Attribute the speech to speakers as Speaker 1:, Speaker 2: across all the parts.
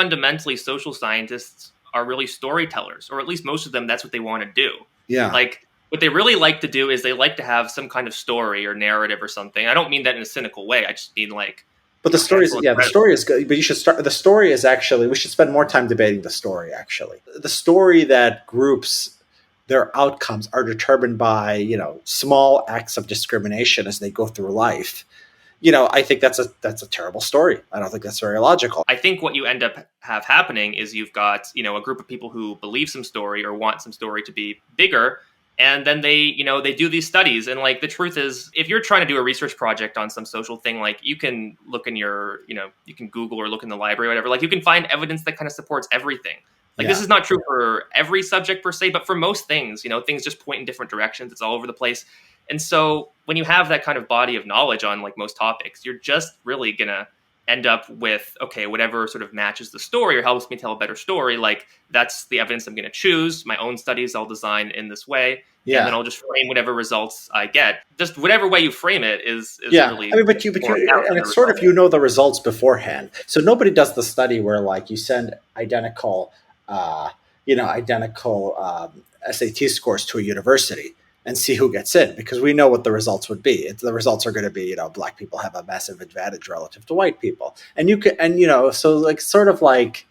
Speaker 1: fundamentally, social scientists are really storytellers, or at least most of them, that's what they want to do.
Speaker 2: Yeah.
Speaker 1: Like, what they really like to do is they like to have some kind of story or narrative or something. I don't mean that in a cynical way. I just mean like,
Speaker 2: But the story is, the story is good. But you should start. The story is actually, we should spend more time debating the story. Actually, the story that groups their outcomes are determined by small acts of discrimination as they go through life. I think that's a terrible story. I don't think that's very logical.
Speaker 1: I think what you end up have happening is you've got a group of people who believe some story or want some story to be bigger. And then they do these studies. And like, the truth is, if you're trying to do a research project on some social thing, like, you can look in your, you can Google or look in the library or whatever. Like, you can find evidence that kind of supports everything. Like, this is not true for every subject per se, but for most things, things just point in different directions. It's all over the place. And so when you have that kind of body of knowledge on like most topics, you're just really going to end up with, okay, whatever sort of matches the story or helps me tell a better story. Like, that's the evidence I'm going to choose. My own studies I'll design in this way. Yeah. And then I'll just frame whatever results I get. Just whatever way you frame it is really.
Speaker 2: I mean, but and it's sort of, the results beforehand. So nobody does the study where like you send identical SAT scores to a university and see who gets in, because we know what the results would be. The results are going to be, black people have a massive advantage relative to white people. And so like, sort of like,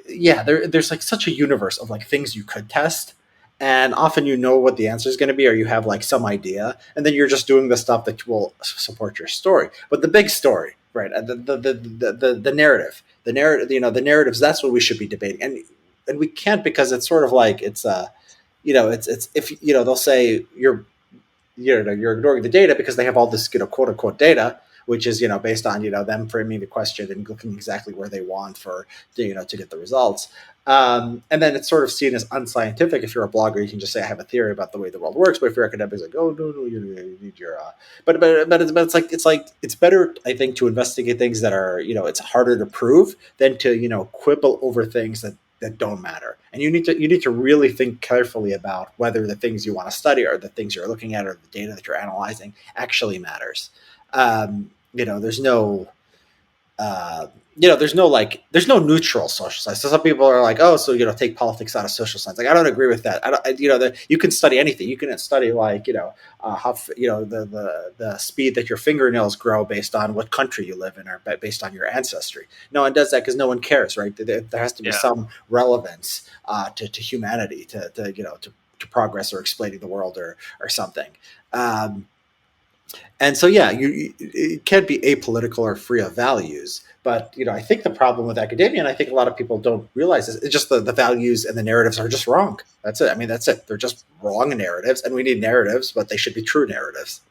Speaker 2: there's like such a universe of like things you could test. And often what the answer is going to be, or you have like some idea, and then you're just doing the stuff that will support your story. But the big story, right? The narrative, the narratives, that's what we should be debating. And we can't, because it's sort of like, it's if they'll say you're ignoring the data because they have all this quote unquote data, which is based on them framing the question and looking exactly where they want for to get the results, and then it's sort of seen as unscientific. If you're a blogger, you can just say I have a theory about the way the world works, but if you're academic, it's like, oh no, you need your but it's better, I think, to investigate things that are it's harder to prove than to quibble over things that don't matter. And you need to really think carefully about whether the things you want to study or the things you're looking at or the data that you're analyzing actually matters. There's no neutral social science. So some people are like, oh, so take politics out of social science. Like, I don't agree with that. You can study anything. You can study like how the speed that your fingernails grow based on what country you live in or based on your ancestry. No one does that because no one cares, right? There has to be some relevance to humanity, to progress or explaining the world or something. And so, it can't be apolitical or free of values. But, I think the problem with academia, and I think a lot of people don't realize this, it's just the values and the narratives are just wrong. That's it. I mean, that's it. They're just wrong narratives, and we need narratives, but they should be true narratives.